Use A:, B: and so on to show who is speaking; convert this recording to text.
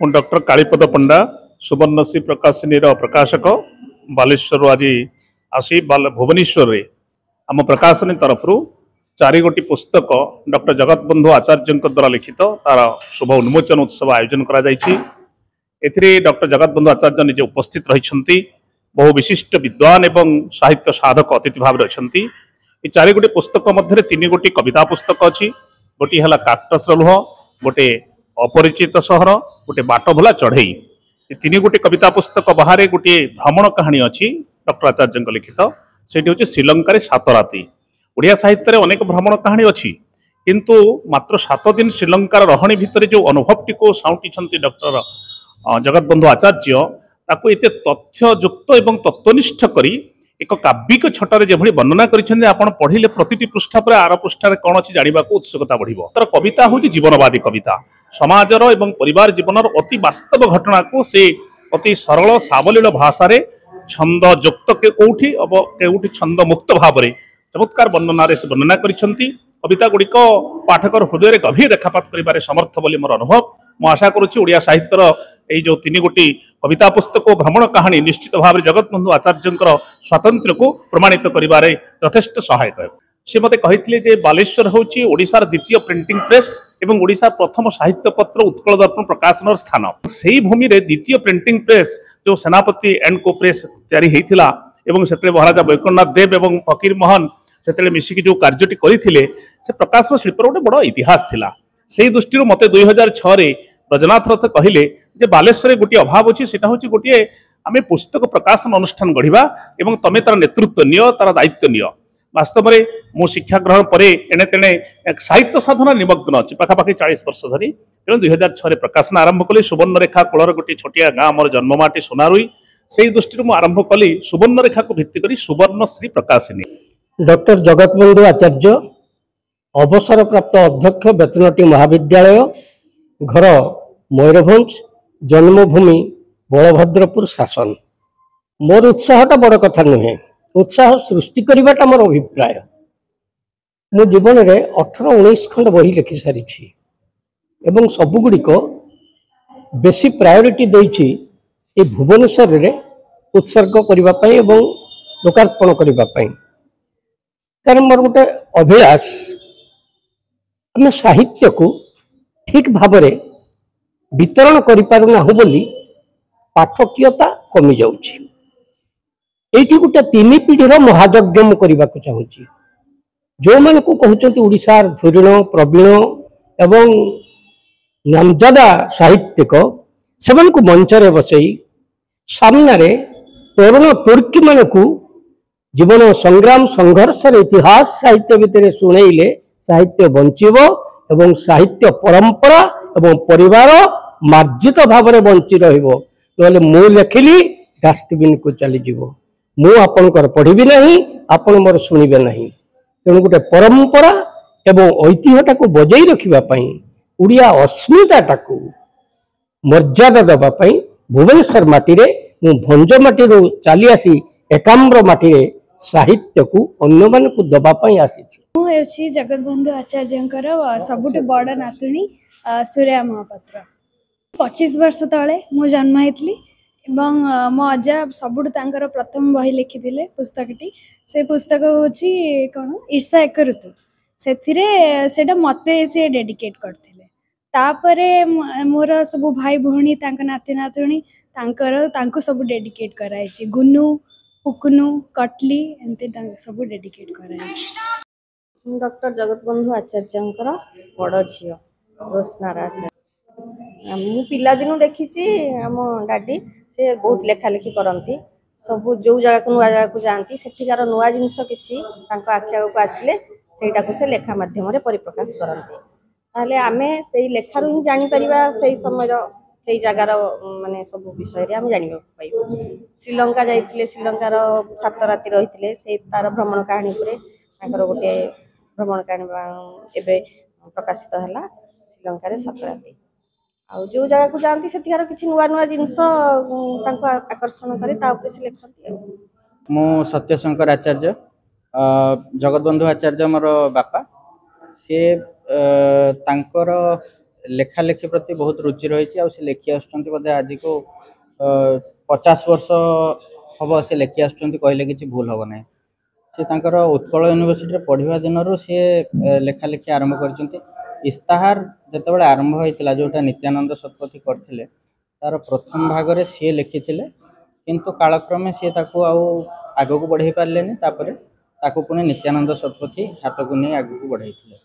A: ମୁଁ ଡକ୍ଟର କାଳୀପଦ ପଣ୍ଡା ସୁବର୍ଣ୍ଣଶ୍ରୀ ପ୍ରକାଶନୀର ପ୍ରକାଶକ ବାଲେଶ୍ୱରରୁ ଆଜି ଆସି ଭୁବନେଶ୍ୱରରେ ଆମ ପ୍ରକାଶନୀ ତରଫରୁ 4 ପୁସ୍ତକ ଡକ୍ଟର ଜଗତବନ୍ଧୁ ଆଚାର୍ଯ୍ୟଙ୍କ ଦ୍ୱାରା ଲିଖିତ ତାର ଶୁଭ ଉନ୍ମୋଚନ ଉତ୍ସବ ଆୟୋଜନ କରାଯାଇଛି। ଏଥିରେ ଡକ୍ଟର ଜଗତବନ୍ଧୁ ଆଚାର୍ଯ୍ୟ ନିଜେ ଉପସ୍ଥିତ ରହିଛନ୍ତି। ବହୁ ବିଶିଷ୍ଟ ବିଦ୍ୱାନ ଏବଂ ସାହିତ୍ୟ ସାଧକ ଅତିଥି ଭାବରେ ଅଛନ୍ତି। ଏ 4 ପୁସ୍ତକ ମଧ୍ୟରେ 3 କବିତା ପୁସ୍ତକ ଅଛି। ଗୋଟିଏ ହେଲା କାକଟସର ଲୁହ, ଗୋटे अपरिचित सहर, गोटे बाट भोला चढ़ई। 3 कविता पुस्तक बाहर गोटे भ्रमण कहानी अच्छी डॉक्टर आचार्य लिखित से हूँ श्रीलंका 7 राति। ओडिया साहित्य में अनेक भ्रमण कहानी अच्छी किंतु मात्र 7 दिन श्रीलंकार रहणी भितर जो अनुभव टी को साउंटी डॉक्टर जगतबंधु आचार्य ताकू एते तथ्ययुक्त एवं तत्वनिष्ठ करी एक काव्यिक छटारे जेभली वर्णना करिसेंते आपण पढ़िले प्रति पृष्ठा पर आर पृष्ठार कौन अच्छी जानिबा को उत्सुकता बढ़िबो। तर कविता होची जीवनवादी कविता, समाजर एवं परिवार जीवनर अति वास्तव घटना को से अति सरल सावलील भाषा रे छंद युक्त कोठी अब केउठी छंद मुक्त भाव रे चमत्कार वर्णना रे से वर्णना करिसेंती। कविता गुड़िक पाठकर हृदय गभीर रेखापात करिबारे समर्थ बोली मोर अनुभव। मु आशा करुच्ची ओडिया साहित्यर ये जो 3 कविता पुस्तक भ्रमण कहानी निश्चित भाव में जगतबंधु आचार्य स्वातंत्र्य को प्रमाणित करिबारे यथेष्ट सहायक है। से मते कहिथिले जे बालेश्वर होची ओडिशार द्वितीय प्रिंटिंग प्रेस एवं ओडिशा प्रथम साहित्य पत्र उत्कल दर्पण प्रकाशन स्थान। सेही भूमि रे द्वितीय प्रिंटिंग प्रेस जो सेनापति एंड को प्रेस तैयारी हेतिला एवं सेतरे महाराजा वैकुंठनाथ देव एवं फकीर मोहन सेतरे मिसिकी जो कार्यटी करथिले से प्रकाशन शिल्पर गोटे बड़ इतिहास थिला। सेही दृष्टि मते 2006 रे रजनाथ रथ कहले जे बालेश्वर गोटे अभाव अच्छी से गोटे आम पुस्तक प्रकाशन अनुष्ठान गढ़ा एवं तमें तार नेतृत्व नियो तार दायित्व नियो। वास्तव में मु शिक्षा ग्रहण पर एणे तेणे साहित्य साधना निमग्न अच्छी पाखापाखि 40 वर्ष धरी। तेणु 2006 प्रकाशन आरंभ कली सुवर्णरेखा कूलर गोटे छोटिया गाँ मोर जन्ममाटी सोनारुई। से दृष्टि मु आरंभ कली सुवर्णरेखा को भित्ति करी सुवर्णश्री प्रकाशिनी।
B: डॉक्टर जगतबंधु आचार्य अवसर प्राप्त अध्यक्ष बेतनटी महाविद्यालय, घर मयूरभंज, जन्मभूमि बलभद्रपुर शासन। मोर उत्साहटा बड़ कथा नुहे, उत्साह सृष्टि करवाटा मोर अभिप्राय। मो जीवन में 18-19 खंड बही लिखि सारी एवं सबुगुड़िक बेसी प्रायोरिटी देछि ए भुवनेश्वर रे उत्सर्ग करने एवं लोकार्पण करने। कारण मोर गोटे अभिलाष आम साहित्य को ठीक भाव वितरण करूना बोली पाठकीयता कमी जाउछि। एठी गोटे 3 पीढ़ीर महायज्ञ मु करने को चाहूँगी। जो मान को कहते ओडिशार धुरीण प्रवीण एवं नामजादा साहित्यिक से मंच रे बसई सामने तरुण तुर्की मान को जीवन संग्राम संघर्ष इतिहास साहित्य भितर शुणेले साहित्य बंचिब एवं साहित्य परंपरा एवं परिवार मार्जित भाव में बंची रहिबो। नले मु लेखिली डस्टबिन को चली जीवो, मु आपनकर पढ़िबी नहीं, आपण मोर सुनिबे नहीं। तेणु गोटे परंपरा एवं ऐतिह्यटा को बजाई रखिबा पई उड़िया अस्मिताटा को मर्यादा देबा पई भुवनेश्वर माटी रे मु भंज माटी रो चली आसी एकाम्र माटी रे साहित्य को अन्य मान को दबा पई आसी छी।
C: मु हेछि जगतबंधु आचार्यंकर सबुठु बड़ नातुणी सूर्या महापात्र। 25 वर्ष तले मु जन्म हेतली एवं मो अजा सबुठु तांकर प्रथम बही लिखिथिले पुस्तकटी। से पुस्तक होछि कोन ईर्षा एक ऋतु। सेथिरे सेटा मते से डेडिकेट करथिले। तापरे मोर सब भाई भौणी तांका नाती नातुणी तांको सब डेडिकेट कराई छी। गुन्नू पुकनू कटली एमती सब डेडिकेट कराई छी।
D: डॉक्टर जगतबंधु आचार्यंकर बड़ झियो रोशनार आचार्य। मु पिला दिनु देखी आम डाडी से बहुत लेखा लेखी करती। सब जो जगह को नुआ जगह को जाती सेठिकार नुआ जिनस किसी आखि आगे को आसिले सेटा को से लेखा माध्यम परिप्रकाश करती। ताहले आमे से लेखार ही जानीपर से समय से जगार माने सब विषय आम जाना पाइबू। श्रीलंका जाइए, श्रीलंकार 7 राति रही से तार भ्रमण कहानी पर गोटे भ्रमण कहानी एवं प्रकाशित है श्रीलंकार 7 राति। आ जो जगह को जाती से किसी नुआ नुआ जिनस आकर्षण करे से लिखती।
E: मो सत्यशंकर आचार्य, जगतबंधु आचार्य मोर बापा। सी तांकर ଲେଖାଲେଖି ପ୍ରତି ବହୁତ ରୁଚି ରହିଛି ଆଉ ସେ ଲେଖି ଆସୁଛନ୍ତି ବୋଧେ ଆଜିକୁ 50 ବର୍ଷ ହବ ସେ ଲେଖି ଆସୁଛନ୍ତି କହିଲେ କିଛି ଭୁଲ ହବ ନାହିଁ। ସେ ତାଙ୍କର ଉତ୍କଳ ୟୁନିଭର୍ସିଟିରେ ପଢ଼ିବା ଦିନରୁ ସିଏ ଲେଖାଲେଖି ଆରମ୍ଭ କରିଛନ୍ତି। ଇସ୍ତାହାର ଯେତେବେଳେ ଆରମ୍ଭ ହୋଇଥିଲା ଯେଉଁଟା ନିତ୍ୟାନନ୍ଦ ଶତପଥୀ କରିଥିଲେ ତାର ପ୍ରଥମ ଭାଗରେ ସିଏ ଲେଖିଥିଲେ, କିନ୍ତୁ କାଳକ୍ରମେ ସିଏ ତାକୁ ଆଉ ଆଗକୁ ବଢ଼େଇ ପାରିଲେନି। ତାପରେ ତାକୁ ପୁଣି ନିତ୍ୟାନନ୍ଦ ଶତପଥୀ ହାତକୁ ନେଇ ଆଗକୁ ବଢ଼େଇଥିଲେ।